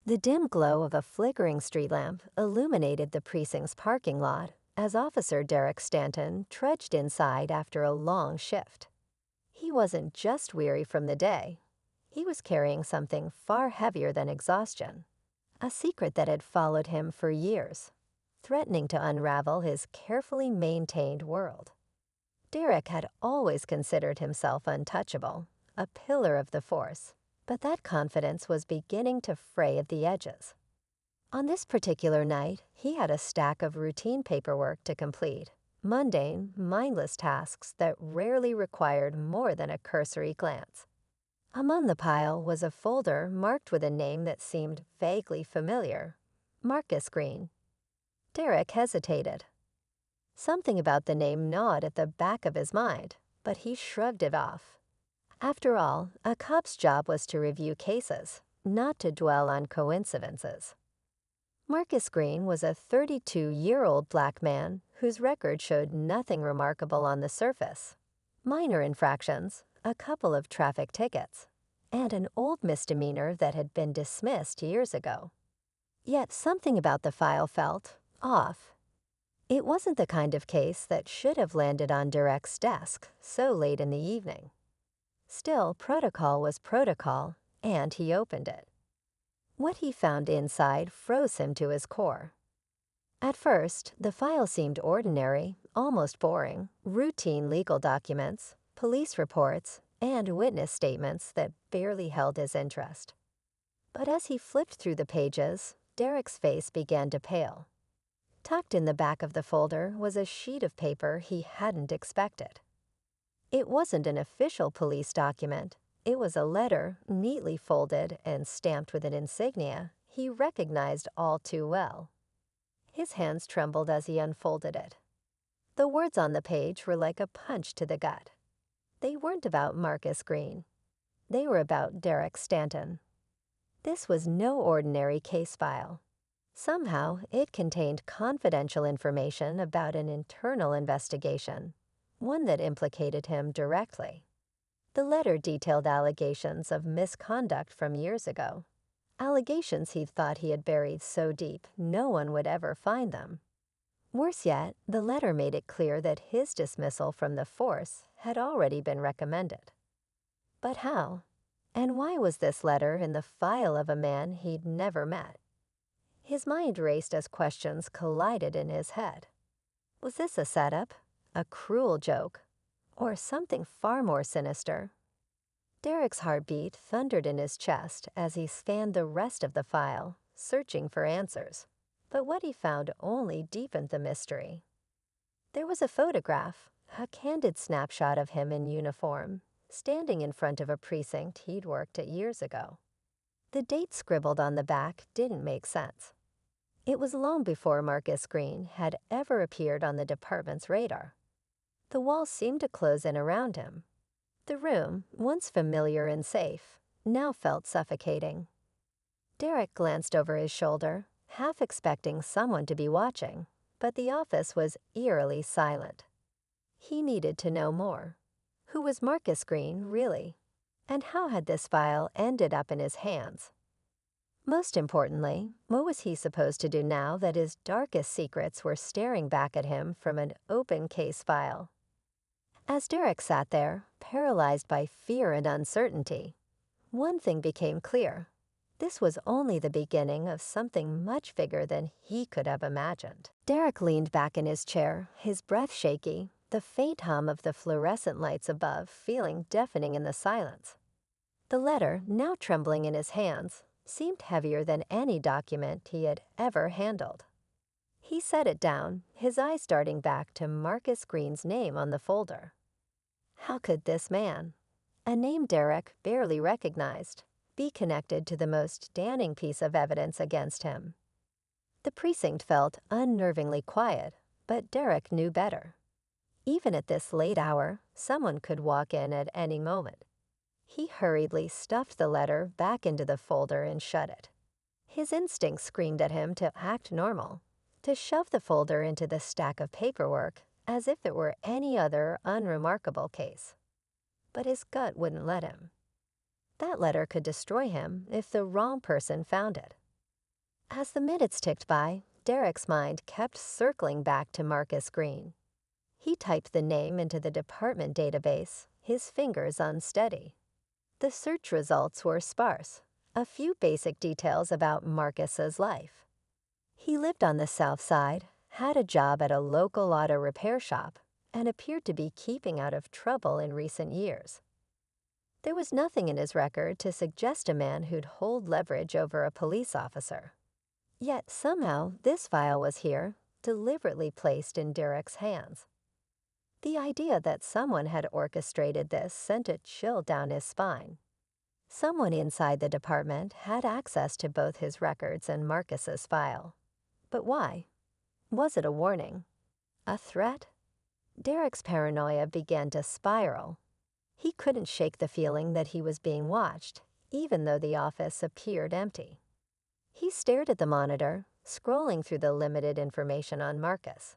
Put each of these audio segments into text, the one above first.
The dim glow of a flickering street lamp illuminated the precinct's parking lot as Officer Derek Stanton trudged inside after a long shift. He wasn't just weary from the day. He was carrying something far heavier than exhaustion, a secret that had followed him for years, threatening to unravel his carefully maintained world. Derek had always considered himself untouchable, a pillar of the force, but that confidence was beginning to fray at the edges. On this particular night, he had a stack of routine paperwork to complete, mundane, mindless tasks that rarely required more than a cursory glance. Among the pile was a folder marked with a name that seemed vaguely familiar: Marcus Greene. Derek hesitated. Something about the name gnawed at the back of his mind, but he shrugged it off. After all, a cop's job was to review cases, not to dwell on coincidences. Marcus Greene was a 32-year-old black man whose record showed nothing remarkable on the surface. Minor infractions, a couple of traffic tickets, and an old misdemeanor that had been dismissed years ago. Yet something about the file felt off. It wasn't the kind of case that should have landed on Derek's desk so late in the evening. Still, protocol was protocol, and he opened it. What he found inside froze him to his core. At first, the file seemed ordinary, almost boring: routine legal documents, police reports, and witness statements that barely held his interest. But as he flipped through the pages, Derek's face began to pale. Tucked in the back of the folder was a sheet of paper he hadn't expected. It wasn't an official police document. It was a letter, neatly folded and stamped with an insignia he recognized all too well. His hands trembled as he unfolded it. The words on the page were like a punch to the gut. They weren't about Marcus Greene. They were about Derek Stanton. This was no ordinary case file. Somehow, it contained confidential information about an internal investigation, one that implicated him directly. The letter detailed allegations of misconduct from years ago, allegations he thought he had buried so deep no one would ever find them. Worse yet, the letter made it clear that his dismissal from the force had already been recommended. But how? And why was this letter in the file of a man he'd never met? His mind raced as questions collided in his head. Was this a setup, a cruel joke, or something far more sinister? Derek's heartbeat thundered in his chest as he scanned the rest of the file, searching for answers. But what he found only deepened the mystery. There was a photograph, a candid snapshot of him in uniform, standing in front of a precinct he'd worked at years ago. The date scribbled on the back didn't make sense. It was long before Marcus Greene had ever appeared on the department's radar. The walls seemed to close in around him. The room, once familiar and safe, now felt suffocating. Derek glanced over his shoulder, half expecting someone to be watching, but the office was eerily silent. He needed to know more. Who was Marcus Greene, really? And how had this file ended up in his hands? Most importantly, what was he supposed to do now that his darkest secrets were staring back at him from an open case file? As Derek sat there, paralyzed by fear and uncertainty, one thing became clear. This was only the beginning of something much bigger than he could have imagined. Derek leaned back in his chair, his breath shaky, the faint hum of the fluorescent lights above feeling deafening in the silence. The letter, now trembling in his hands, seemed heavier than any document he had ever handled. He set it down, his eyes darting back to Marcus Greene's name on the folder. How could this man, a name Derek barely recognized, be connected to the most damning piece of evidence against him? The precinct felt unnervingly quiet, but Derek knew better. Even at this late hour, someone could walk in at any moment. He hurriedly stuffed the letter back into the folder and shut it. His instincts screamed at him to act normal, to shove the folder into the stack of paperwork as if it were any other unremarkable case. But his gut wouldn't let him. That letter could destroy him if the wrong person found it. As the minutes ticked by, Derek's mind kept circling back to Marcus Greene. He typed the name into the department database, his fingers unsteady. The search results were sparse, a few basic details about Marcus's life. He lived on the South Side, had a job at a local auto repair shop, and appeared to be keeping out of trouble in recent years. There was nothing in his record to suggest a man who'd hold leverage over a police officer. Yet somehow this file was here, deliberately placed in Derek's hands. The idea that someone had orchestrated this sent a chill down his spine. Someone inside the department had access to both his records and Marcus's file. But why? Was it a warning? A threat? Derek's paranoia began to spiral. He couldn't shake the feeling that he was being watched, even though the office appeared empty. He stared at the monitor, scrolling through the limited information on Marcus.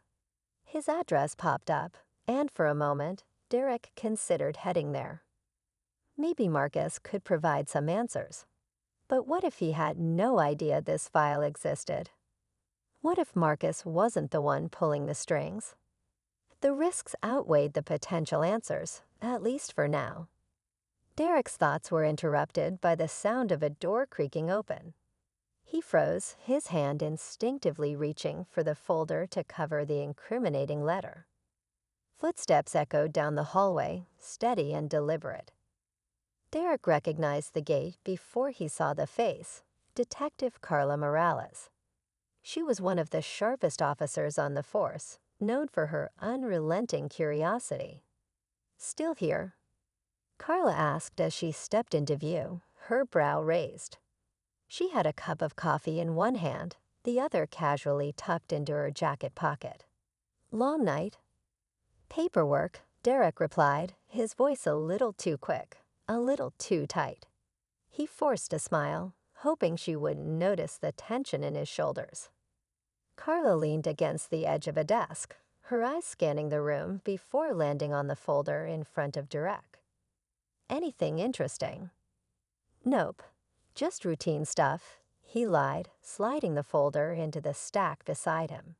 His address popped up, and for a moment, Derek considered heading there. Maybe Marcus could provide some answers. But what if he had no idea this file existed? What if Marcus wasn't the one pulling the strings? The risks outweighed the potential answers, at least for now. Derek's thoughts were interrupted by the sound of a door creaking open. He froze, his hand instinctively reaching for the folder to cover the incriminating letter. Footsteps echoed down the hallway, steady and deliberate. Derek recognized the gate before he saw the face, Detective Carla Morales. She was one of the sharpest officers on the force, known for her unrelenting curiosity. "Still here?" Carla asked as she stepped into view, her brow raised. She had a cup of coffee in one hand, the other casually tucked into her jacket pocket. "Long night?" "Paperwork," Derek replied, his voice a little too quick, a little too tight. He forced a smile, hoping she wouldn't notice the tension in his shoulders. Carla leaned against the edge of a desk, her eyes scanning the room before landing on the folder in front of Derek. "Anything interesting?" "Nope, just routine stuff," he lied, sliding the folder into the stack beside him.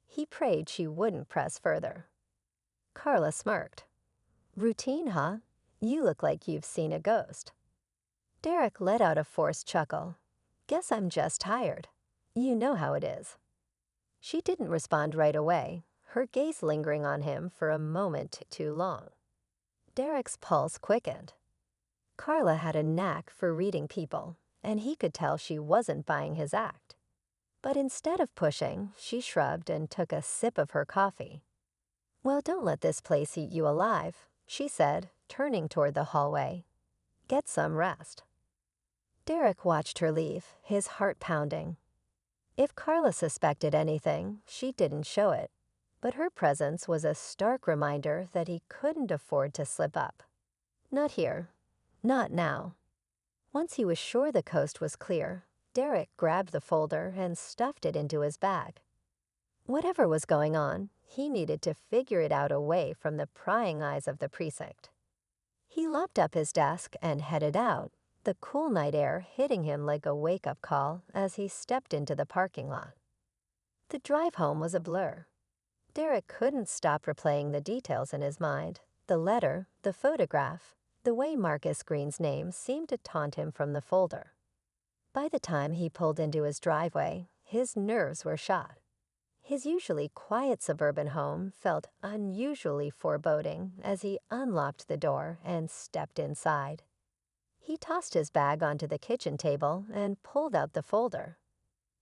He prayed she wouldn't press further. Carla smirked. "Routine, huh? You look like you've seen a ghost." Derek let out a forced chuckle. "Guess I'm just tired. You know how it is." She didn't respond right away, her gaze lingering on him for a moment too long. Derek's pulse quickened. Carla had a knack for reading people, and he could tell she wasn't buying his act. But instead of pushing, she shrugged and took a sip of her coffee. "Well, don't let this place eat you alive," she said, turning toward the hallway. "Get some rest." Derek watched her leave, his heart pounding. If Carla suspected anything, she didn't show it, but her presence was a stark reminder that he couldn't afford to slip up. Not here. Not now. Once he was sure the coast was clear, Derek grabbed the folder and stuffed it into his bag. Whatever was going on, he needed to figure it out away from the prying eyes of the precinct. He locked up his desk and headed out, the cool night air hitting him like a wake-up call as he stepped into the parking lot. The drive home was a blur. Derek couldn't stop replaying the details in his mind, the letter, the photograph, the way Marcus Greene's name seemed to taunt him from the folder. By the time he pulled into his driveway, his nerves were shot. His usually quiet suburban home felt unusually foreboding as he unlocked the door and stepped inside. He tossed his bag onto the kitchen table and pulled out the folder.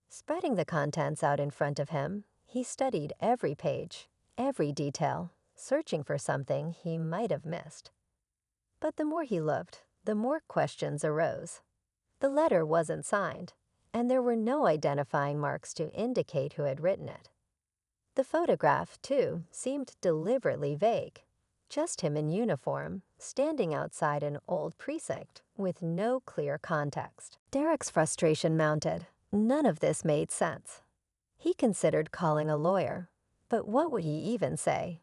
Spreading the contents out in front of him, he studied every page, every detail, searching for something he might have missed. But the more he looked, the more questions arose. The letter wasn't signed, and there were no identifying marks to indicate who had written it. The photograph, too, seemed deliberately vague. Just him in uniform, standing outside an old precinct with no clear context. Derek's frustration mounted. None of this made sense. He considered calling a lawyer, but what would he even say?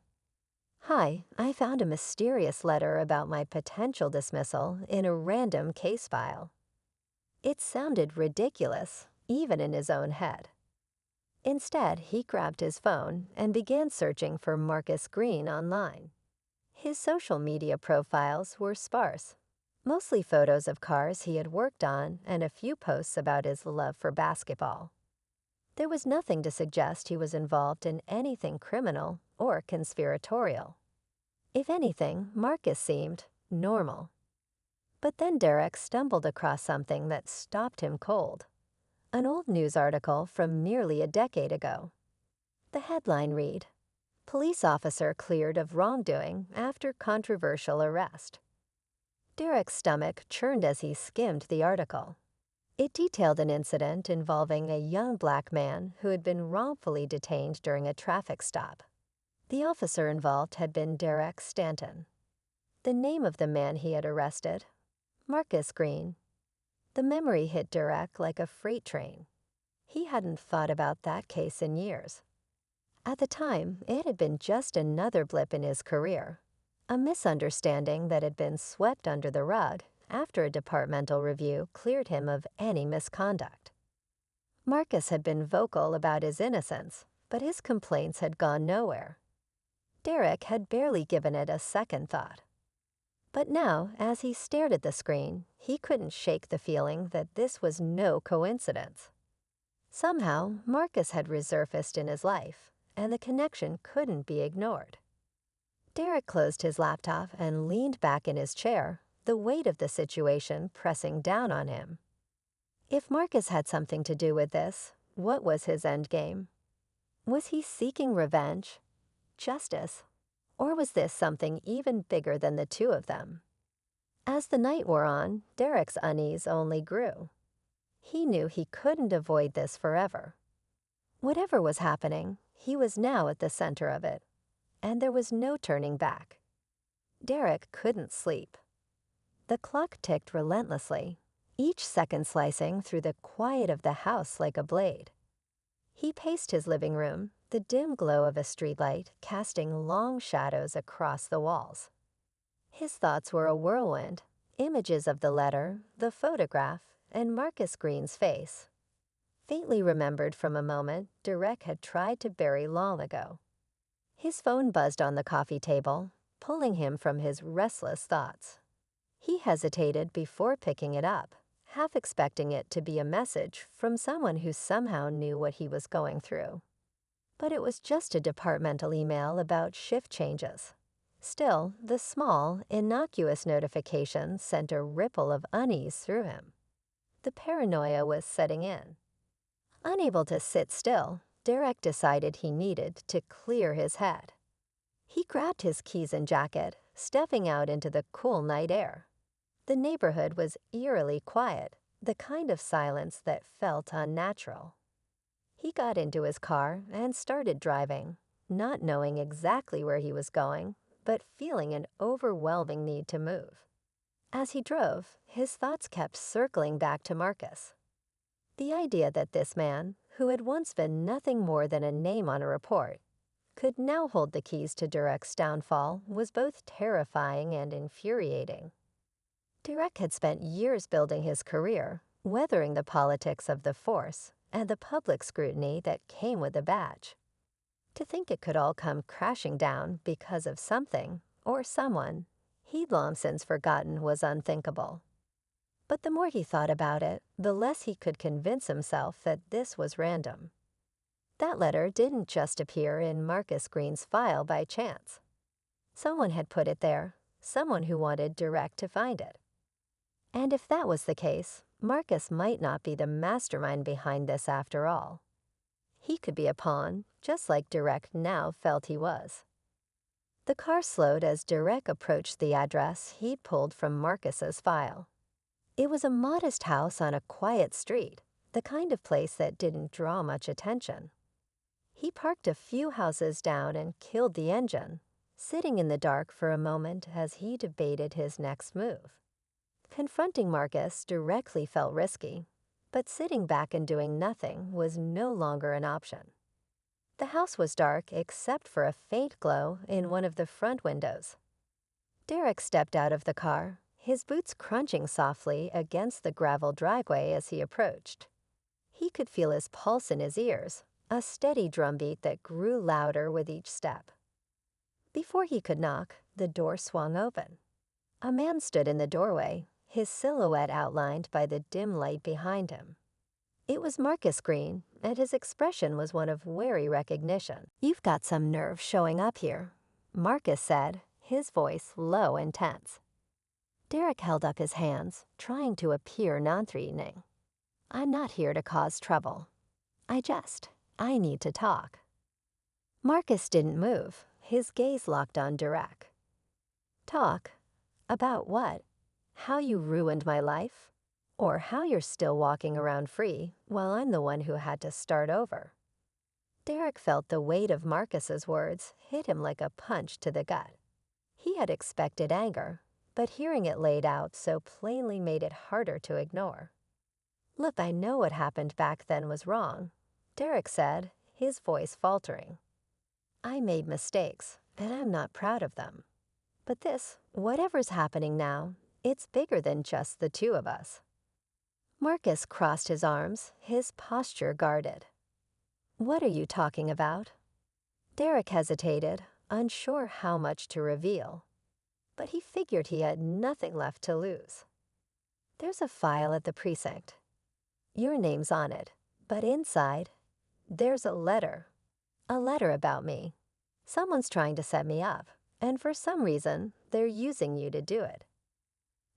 "Hi, I found a mysterious letter about my potential dismissal in a random case file." It sounded ridiculous, even in his own head. Instead, he grabbed his phone and began searching for Marcus Greene online. His social media profiles were sparse, mostly photos of cars he had worked on and a few posts about his love for basketball. There was nothing to suggest he was involved in anything criminal or conspiratorial. If anything, Marcus seemed normal. But then Derek stumbled across something that stopped him cold. An old news article from nearly a decade ago. The headline read, "Police officer cleared of wrongdoing after controversial arrest." Derek's stomach churned as he skimmed the article. It detailed an incident involving a young black man who had been wrongfully detained during a traffic stop. The officer involved had been Derek Stanton. The name of the man he had arrested, Marcus Greene. The memory hit Derek like a freight train. He hadn't thought about that case in years. At the time, it had been just another blip in his career, a misunderstanding that had been swept under the rug after a departmental review cleared him of any misconduct. Marcus had been vocal about his innocence, but his complaints had gone nowhere. Derek had barely given it a second thought. But now, as he stared at the screen, he couldn't shake the feeling that this was no coincidence. Somehow, Marcus had resurfaced in his life, and the connection couldn't be ignored. Derek closed his laptop and leaned back in his chair, the weight of the situation pressing down on him. If Marcus had something to do with this, what was his endgame? Was he seeking revenge, justice, or was this something even bigger than the two of them? As the night wore on, Derek's unease only grew. He knew he couldn't avoid this forever. Whatever was happening, he was now at the center of it, and there was no turning back. Derek couldn't sleep. The clock ticked relentlessly, each second slicing through the quiet of the house like a blade. He paced his living room, the dim glow of a streetlight casting long shadows across the walls. His thoughts were a whirlwind, images of the letter, the photograph, and Marcus Greene's face. Faintly remembered from a moment Derek had tried to bury long ago. His phone buzzed on the coffee table, pulling him from his restless thoughts. He hesitated before picking it up, half expecting it to be a message from someone who somehow knew what he was going through. But it was just a departmental email about shift changes. Still, the small, innocuous notification sent a ripple of unease through him. The paranoia was setting in. Unable to sit still, Derek decided he needed to clear his head. He grabbed his keys and jacket, stepping out into the cool night air. The neighborhood was eerily quiet, the kind of silence that felt unnatural. He got into his car and started driving, not knowing exactly where he was going, but feeling an overwhelming need to move. As he drove, his thoughts kept circling back to Marcus. The idea that this man, who had once been nothing more than a name on a report, could now hold the keys to Derek's downfall was both terrifying and infuriating. Derek had spent years building his career, weathering the politics of the force and the public scrutiny that came with the badge. To think it could all come crashing down because of something or someone he'd long since forgotten was unthinkable. But the more he thought about it, the less he could convince himself that this was random. That letter didn't just appear in Marcus Greene's file by chance. Someone had put it there, someone who wanted Derek to find it. And if that was the case, Marcus might not be the mastermind behind this after all. He could be a pawn, just like Derek now felt he was. The car slowed as Derek approached the address he'd pulled from Marcus's file. It was a modest house on a quiet street, the kind of place that didn't draw much attention. He parked a few houses down and killed the engine, sitting in the dark for a moment as he debated his next move. Confronting Marcus directly felt risky, but sitting back and doing nothing was no longer an option. The house was dark except for a faint glow in one of the front windows. Derek stepped out of the car, his boots crunching softly against the gravel driveway as he approached. He could feel his pulse in his ears, a steady drumbeat that grew louder with each step. Before he could knock, the door swung open. A man stood in the doorway, his silhouette outlined by the dim light behind him. It was Marcus Greene, and his expression was one of wary recognition. "You've got some nerve showing up here," Marcus said, his voice low and tense. Derek held up his hands, trying to appear non-threatening. "I'm not here to cause trouble. I need to talk." Marcus didn't move, his gaze locked on Derek. "Talk? About what? How you ruined my life? Or how you're still walking around free while I'm the one who had to start over?" Derek felt the weight of Marcus's words hit him like a punch to the gut. He had expected anger, but hearing it laid out so plainly made it harder to ignore. "Look, I know what happened back then was wrong," Derek said, his voice faltering. "I made mistakes, and I'm not proud of them. But whatever's happening now, it's bigger than just the two of us." Marcus crossed his arms, his posture guarded. "What are you talking about?" Derek hesitated, unsure how much to reveal. But he figured he had nothing left to lose. "There's a file at the precinct. Your name's on it, but inside, there's a letter. A letter about me. Someone's trying to set me up, and for some reason, they're using you to do it."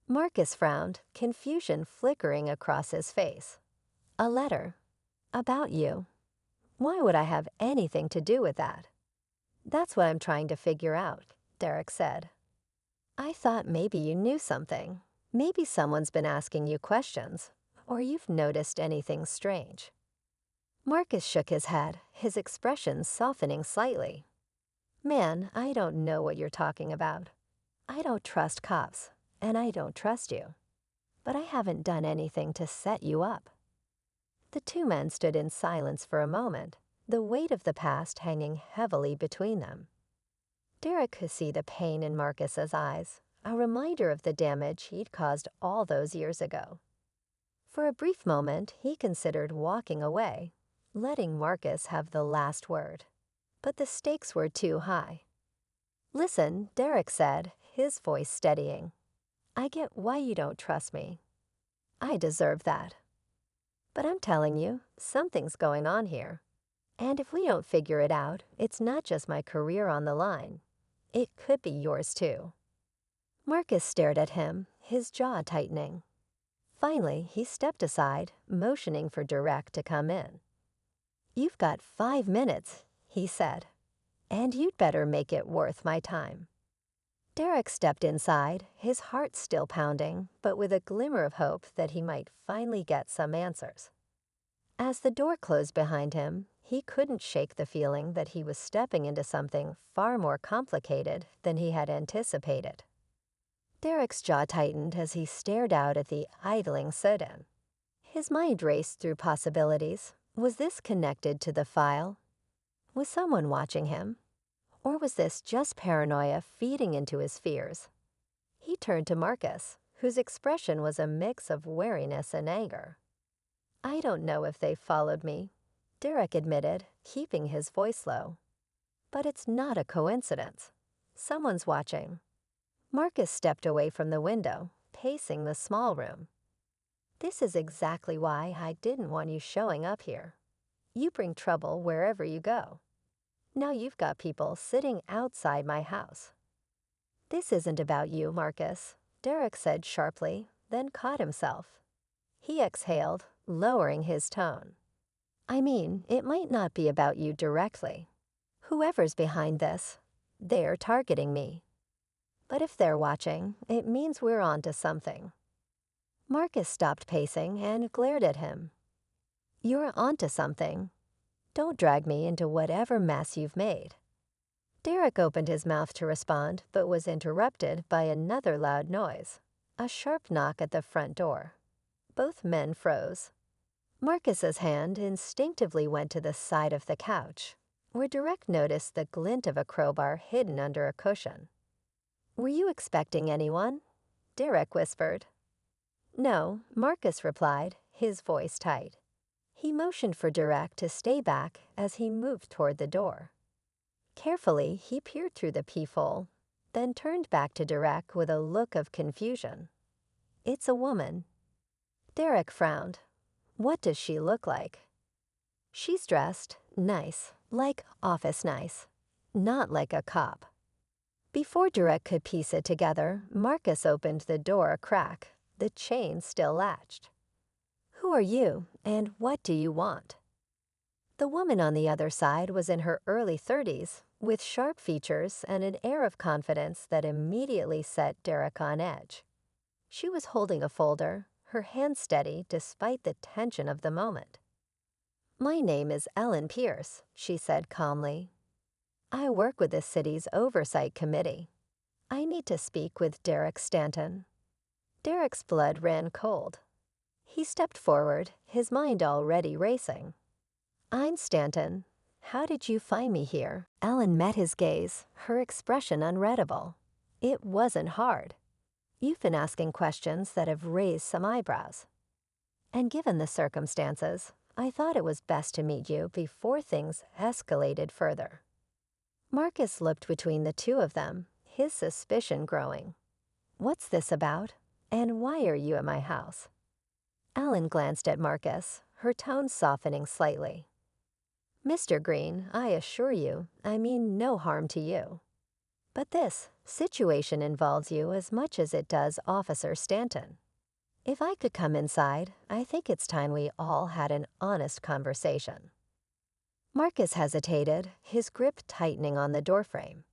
Marcus frowned, confusion flickering across his face. "A letter? About you? Why would I have anything to do with that?" "That's what I'm trying to figure out," Derek said. "I thought maybe you knew something. Maybe someone's been asking you questions, or you've noticed anything strange." Marcus shook his head, his expression softening slightly. "Man, I don't know what you're talking about. I don't trust cops, and I don't trust you. But I haven't done anything to set you up." The two men stood in silence for a moment, the weight of the past hanging heavily between them. Derek could see the pain in Marcus's eyes, a reminder of the damage he'd caused all those years ago. For a brief moment, he considered walking away, letting Marcus have the last word. But the stakes were too high. "Listen," Derek said, his voice steadying. "I get why you don't trust me. I deserve that. But I'm telling you, something's going on here. And if we don't figure it out, it's not just my career on the line. It could be yours too." Marcus stared at him, his jaw tightening. Finally, he stepped aside, motioning for Derek to come in. "You've got 5 minutes," he said, "and you'd better make it worth my time." Derek stepped inside, his heart still pounding, but with a glimmer of hope that he might finally get some answers. As the door closed behind him, he couldn't shake the feeling that he was stepping into something far more complicated than he had anticipated. Derek's jaw tightened as he stared out at the idling sit-in. His mind raced through possibilities. Was this connected to the file? Was someone watching him? Or was this just paranoia feeding into his fears? He turned to Marcus, whose expression was a mix of wariness and anger. "I don't know if they followed me," Derek admitted, keeping his voice low. "But it's not a coincidence. Someone's watching." Marcus stepped away from the window, pacing the small room. "This is exactly why I didn't want you showing up here. You bring trouble wherever you go. Now you've got people sitting outside my house." "This isn't about you, Marcus," Derek said sharply, then caught himself. He exhaled, lowering his tone. "I mean, it might not be about you directly. Whoever's behind this, they're targeting me. But if they're watching, it means we're on to something." Marcus stopped pacing and glared at him. "You're onto something. Don't drag me into whatever mess you've made." Derek opened his mouth to respond, but was interrupted by another loud noise, a sharp knock at the front door. Both men froze. Marcus's hand instinctively went to the side of the couch, where Derek noticed the glint of a crowbar hidden under a cushion. "Were you expecting anyone?" Derek whispered. "No," Marcus replied, his voice tight. He motioned for Derek to stay back as he moved toward the door. Carefully, he peered through the peephole, then turned back to Derek with a look of confusion. "It's a woman." Derek frowned. "What does she look like?" "She's dressed nice, like office nice, not like a cop." Before Derek could piece it together, Marcus opened the door a crack, the chain still latched. "Who are you, and what do you want?" The woman on the other side was in her early 30s, with sharp features and an air of confidence that immediately set Derek on edge. She was holding a folder, her hand steady despite the tension of the moment. "My name is Ellen Pierce," she said calmly. "I work with the city's oversight committee. I need to speak with Derek Stanton." Derek's blood ran cold. He stepped forward, his mind already racing. "I'm Stanton. How did you find me here?" Ellen met his gaze, her expression unreadable. "It wasn't hard. You've been asking questions that have raised some eyebrows. And given the circumstances, I thought it was best to meet you before things escalated further." Marcus looked between the two of them, his suspicion growing. "What's this about? And why are you at my house?" Ellen glanced at Marcus, her tone softening slightly. "Mr. Greene, I assure you, I mean no harm to you. But this situation involves you as much as it does Officer Stanton. If I could come inside, I think it's time we all had an honest conversation." Marcus hesitated, his grip tightening on the doorframe.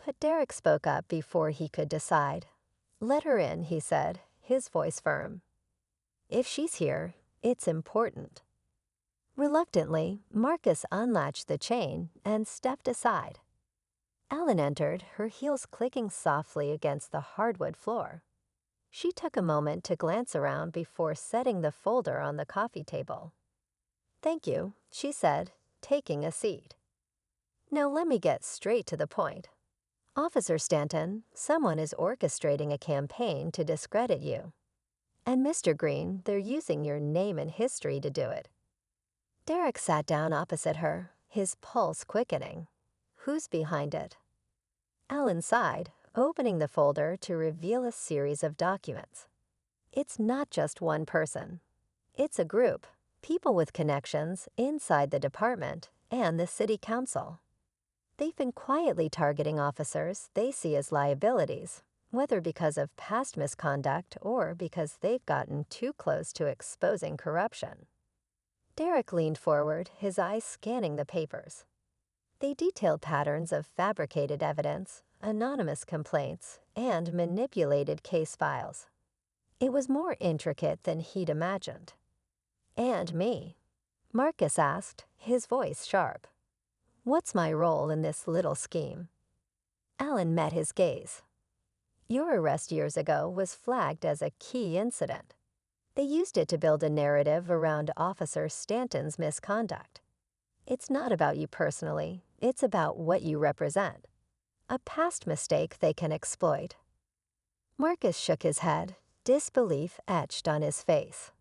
But Derek spoke up before he could decide. "Let her in," he said, his voice firm. "If she's here, it's important." Reluctantly, Marcus unlatched the chain and stepped aside. Ellen entered, her heels clicking softly against the hardwood floor. She took a moment to glance around before setting the folder on the coffee table. "Thank you," she said, taking a seat. "Now let me get straight to the point. Officer Stanton, someone is orchestrating a campaign to discredit you. And Mr. Greene, they're using your name and history to do it." Derek sat down opposite her, his pulse quickening. "Who's behind it?" Ellen sighed, opening the folder to reveal a series of documents. "It's not just one person. It's a group, people with connections inside the department and the city council. They've been quietly targeting officers they see as liabilities, whether because of past misconduct or because they've gotten too close to exposing corruption." Derek leaned forward, his eyes scanning the papers. They detailed patterns of fabricated evidence, anonymous complaints, and manipulated case files. It was more intricate than he'd imagined. "And me?" Marcus asked, his voice sharp. "What's my role in this little scheme?" Ellen met his gaze. "Your arrest years ago was flagged as a key incident. They used it to build a narrative around Officer Stanton's misconduct. It's not about you personally, it's about what you represent. A past mistake they can exploit." Marcus shook his head, disbelief etched on his face.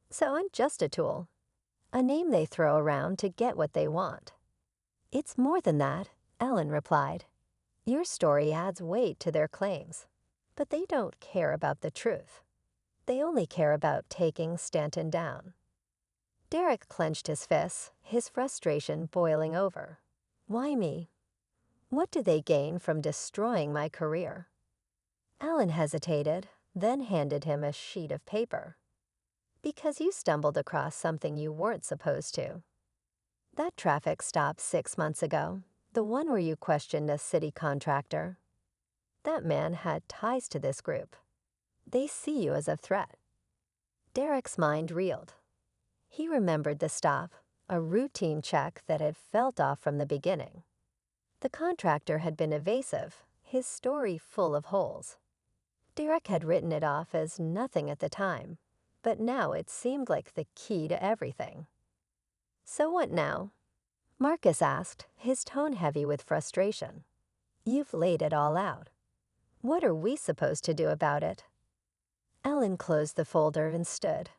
"So I'm just a tool, a name they throw around to get what they want." "It's more than that," Ellen replied. "Your story adds weight to their claims, but they don't care about the truth. They only care about taking Stanton down." Derek clenched his fists, his frustration boiling over. "Why me? What do they gain from destroying my career?" Ellen hesitated, then handed him a sheet of paper. "Because you stumbled across something you weren't supposed to. That traffic stop 6 months ago, the one where you questioned a city contractor. That man had ties to this group. They see you as a threat." Derek's mind reeled. He remembered the stop, a routine check that had felt off from the beginning. The contractor had been evasive, his story full of holes. Derek had written it off as nothing at the time, but now it seemed like the key to everything. "So what now?" Marcus asked, his tone heavy with frustration. "You've laid it all out. What are we supposed to do about it?" Ellen closed the folder and stood.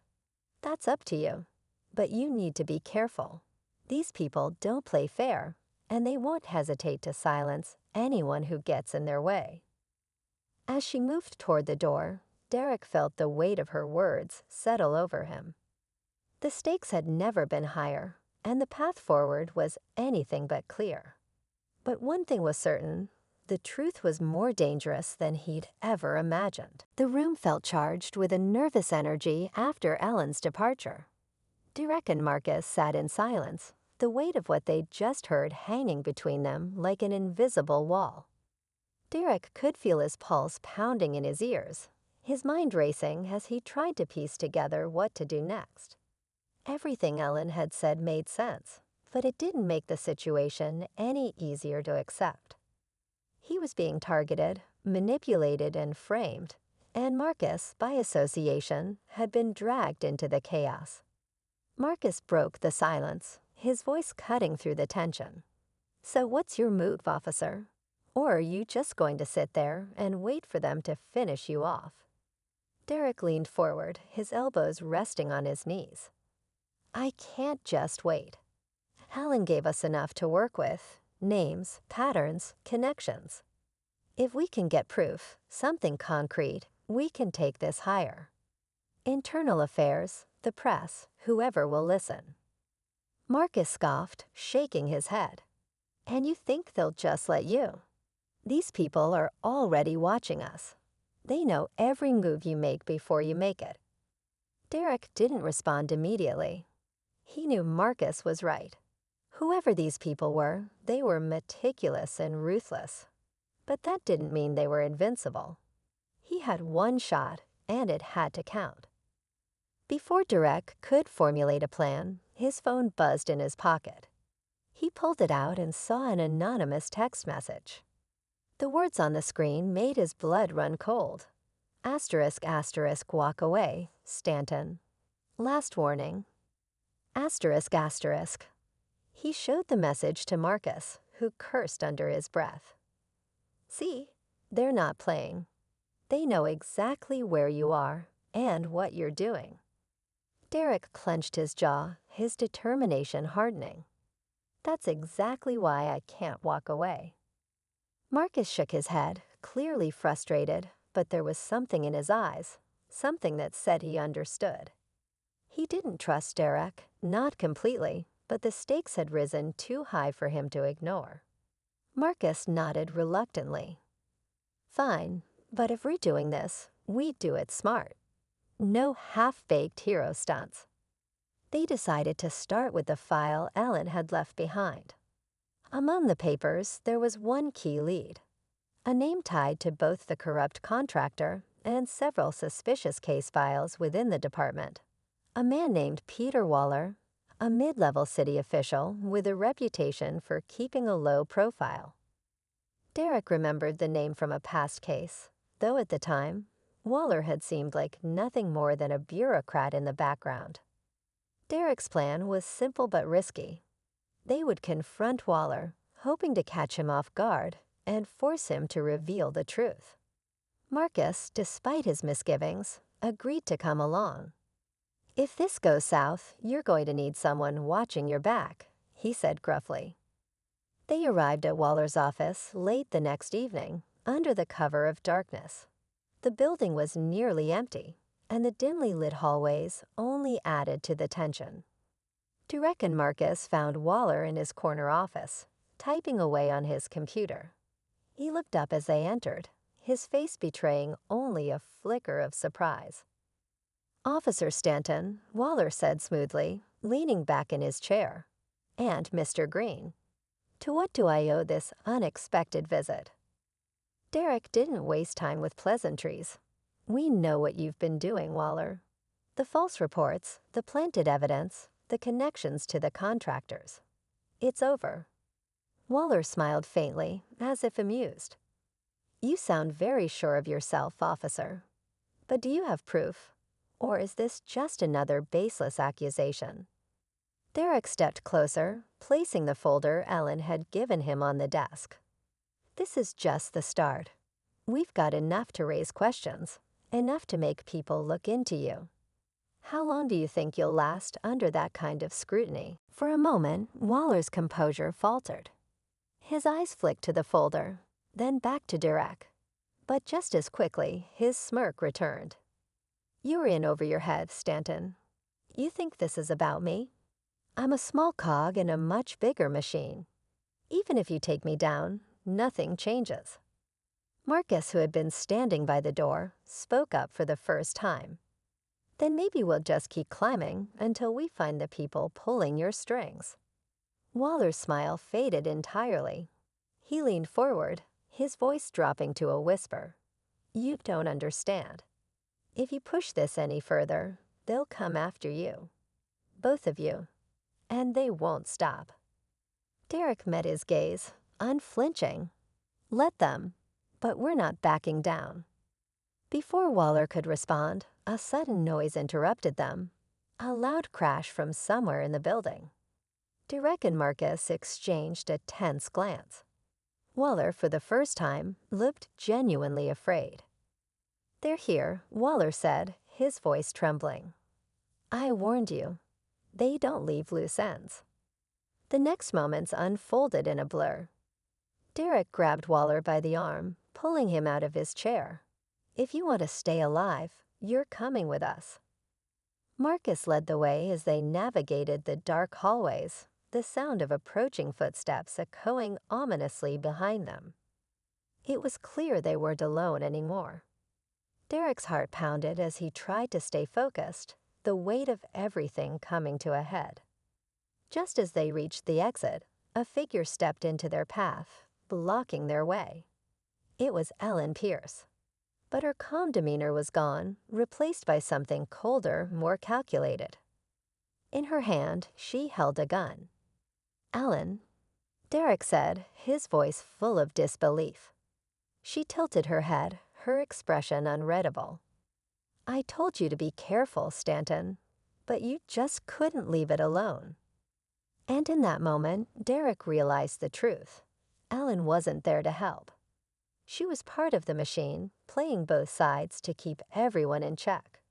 "That's up to you. But you need to be careful. These people don't play fair, and they won't hesitate to silence anyone who gets in their way." As she moved toward the door, Derek felt the weight of her words settle over him. The stakes had never been higher, and the path forward was anything but clear. But one thing was certain: the truth was more dangerous than he'd ever imagined. The room felt charged with a nervous energy after Ellen's departure. Derek and Marcus sat in silence, the weight of what they'd just heard hanging between them like an invisible wall. Derek could feel his pulse pounding in his ears, his mind racing as he tried to piece together what to do next. Everything Ellen had said made sense, but it didn't make the situation any easier to accept. He was being targeted, manipulated, and framed, and Marcus, by association, had been dragged into the chaos. Marcus broke the silence, his voice cutting through the tension. "So what's your move, officer? Or are you just going to sit there and wait for them to finish you off?" Derek leaned forward, his elbows resting on his knees. "I can't just wait. Helen gave us enough to work with: names, patterns, connections. If we can get proof, something concrete, we can take this higher. Internal affairs, the press, whoever will listen." Marcus scoffed, shaking his head. "And you think they'll just let you? These people are already watching us. They know every move you make before you make it." Derek didn't respond immediately. He knew Marcus was right. Whoever these people were, they were meticulous and ruthless. But that didn't mean they were invincible. He had one shot, and it had to count. Before Derek could formulate a plan, his phone buzzed in his pocket. He pulled it out and saw an anonymous text message. The words on the screen made his blood run cold. Asterisk, asterisk, walk away, Stanton. Last warning. Asterisk, asterisk. He showed the message to Marcus, who cursed under his breath. "See, they're not playing. They know exactly where you are and what you're doing." Derek clenched his jaw, his determination hardening. "That's exactly why I can't walk away." Marcus shook his head, clearly frustrated, but there was something in his eyes, something that said he understood. He didn't trust Derek, not completely, but the stakes had risen too high for him to ignore. Marcus nodded reluctantly. "Fine, but if we're doing this, we do it smart. No half-baked hero stunts." They decided to start with the file Ellen had left behind. Among the papers, there was one key lead: a name tied to both the corrupt contractor and several suspicious case files within the department. A man named Peter Waller, a mid-level city official with a reputation for keeping a low profile. Derek remembered the name from a past case, though at the time, Waller had seemed like nothing more than a bureaucrat in the background. Derek's plan was simple but risky. They would confront Waller, hoping to catch him off guard and force him to reveal the truth. Marcus, despite his misgivings, agreed to come along. "If this goes south, you're going to need someone watching your back," he said gruffly. They arrived at Waller's office late the next evening, under the cover of darkness. The building was nearly empty, and the dimly lit hallways only added to the tension. Derek and Marcus found Waller in his corner office, typing away on his computer. He looked up as they entered, his face betraying only a flicker of surprise. "Officer Stanton," Waller said smoothly, leaning back in his chair. "And Mr. Greene. To what do I owe this unexpected visit?" Derek didn't waste time with pleasantries. "We know what you've been doing, Waller. The false reports, the planted evidence, the connections to the contractors. It's over." Waller smiled faintly, as if amused. "You sound very sure of yourself, officer. But do you have proof? Or is this just another baseless accusation?" Derek stepped closer, placing the folder Ellen had given him on the desk. "This is just the start. We've got enough to raise questions, enough to make people look into you." How long do you think you'll last under that kind of scrutiny? For a moment, Waller's composure faltered. His eyes flicked to the folder, then back to Derek. But just as quickly, his smirk returned. You're in over your head, Stanton. You think this is about me? I'm a small cog in a much bigger machine. Even if you take me down, nothing changes. Marcus, who had been standing by the door, spoke up for the first time. Then maybe we'll just keep climbing until we find the people pulling your strings. Waller's smile faded entirely. He leaned forward, his voice dropping to a whisper. You don't understand. If you push this any further, they'll come after you. Both of you. And they won't stop. Derek met his gaze, unflinching. Let them, but we're not backing down. Before Waller could respond, a sudden noise interrupted them. A loud crash from somewhere in the building. Derek and Marcus exchanged a tense glance. Waller, for the first time, looked genuinely afraid. They're here, Waller said, his voice trembling. I warned you. They don't leave loose ends. The next moments unfolded in a blur. Derek grabbed Waller by the arm, pulling him out of his chair. If you want to stay alive, you're coming with us. Marcus led the way as they navigated the dark hallways, the sound of approaching footsteps echoing ominously behind them. It was clear they weren't alone anymore. Derek's heart pounded as he tried to stay focused, the weight of everything coming to a head. Just as they reached the exit, a figure stepped into their path, blocking their way. It was Ellen Pierce. But her calm demeanor was gone, replaced by something colder, more calculated. In her hand, she held a gun. Ellen, Derek said, his voice full of disbelief. She tilted her head, her expression unreadable. I told you to be careful, Stanton, but you just couldn't leave it alone. And in that moment, Derek realized the truth. Ellen wasn't there to help. She was part of the machine, playing both sides to keep everyone in check.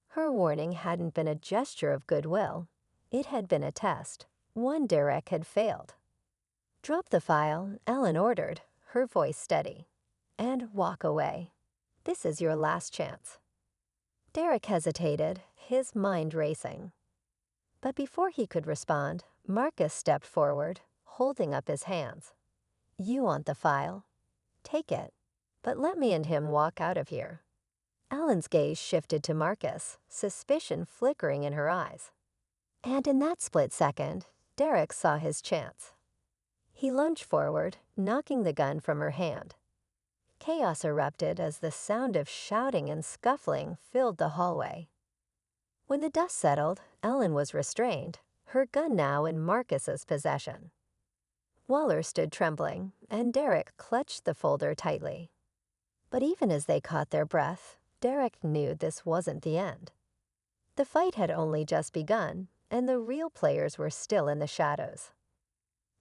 Her warning hadn't been a gesture of goodwill. It had been a test, one Derek had failed. Drop the file, Ellen ordered, her voice steady. And walk away. This is your last chance. Derek hesitated, his mind racing. But before he could respond, Marcus stepped forward, holding up his hands. You want the file? Take it, but let me and him walk out of here. Ellen's gaze shifted to Marcus, suspicion flickering in her eyes. And in that split second, Derek saw his chance. He lunged forward, knocking the gun from her hand. Chaos erupted as the sound of shouting and scuffling filled the hallway. When the dust settled, Ellen was restrained, her gun now in Marcus's possession. Waller stood trembling, and Derek clutched the folder tightly. But even as they caught their breath, Derek knew this wasn't the end. The fight had only just begun, and the real players were still in the shadows.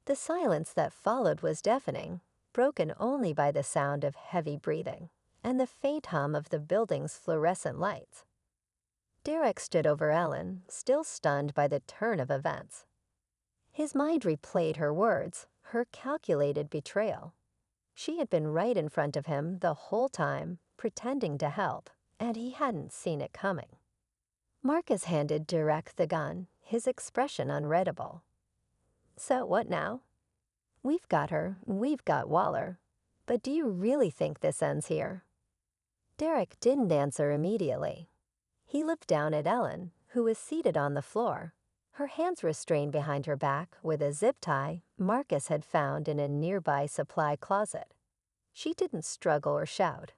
The silence that followed was deafening, broken only by the sound of heavy breathing and the faint hum of the building's fluorescent lights. Derek stood over Ellen, still stunned by the turn of events. His mind replayed her words, her calculated betrayal. She had been right in front of him the whole time, pretending to help, and he hadn't seen it coming. Marcus handed Derek the gun, his expression unreadable. So what now? We've got her, we've got Waller. But do you really think this ends here? Derek didn't answer immediately. He looked down at Ellen, who was seated on the floor, her hands restrained behind her back with a zip tie Marcus had found in a nearby supply closet. She didn't struggle or shout.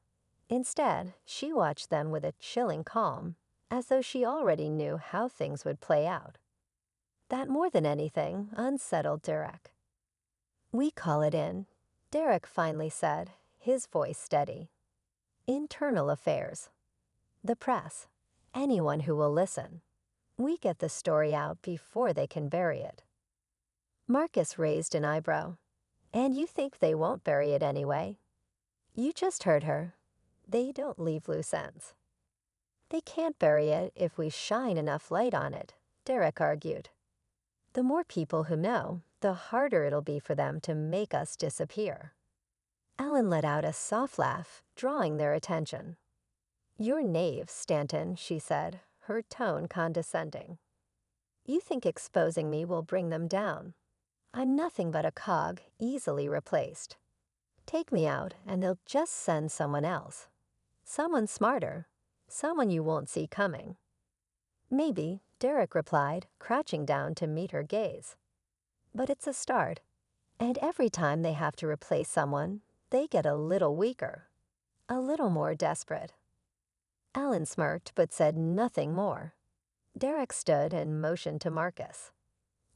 Instead, she watched them with a chilling calm, as though she already knew how things would play out. That more than anything unsettled Derek. We call it in, Derek finally said, his voice steady. Internal affairs. The press. Anyone who will listen. We get the story out before they can bury it. Marcus raised an eyebrow. And you think they won't bury it anyway? You just heard her. They don't leave loose ends. They can't bury it if we shine enough light on it, Derek argued. The more people who know, the harder it'll be for them to make us disappear. Ellen let out a soft laugh, drawing their attention. "You're knave, Stanton," she said, her tone condescending. "You think exposing me will bring them down. I'm nothing but a cog, easily replaced. Take me out, and they'll just send someone else. Someone smarter. Someone you won't see coming." "Maybe," Derek replied, crouching down to meet her gaze. "But it's a start. And every time they have to replace someone, they get a little weaker. A little more desperate." Ellen smirked but said nothing more. Derek stood and motioned to Marcus.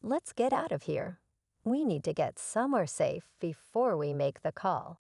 "Let's get out of here. We need to get somewhere safe before we make the call."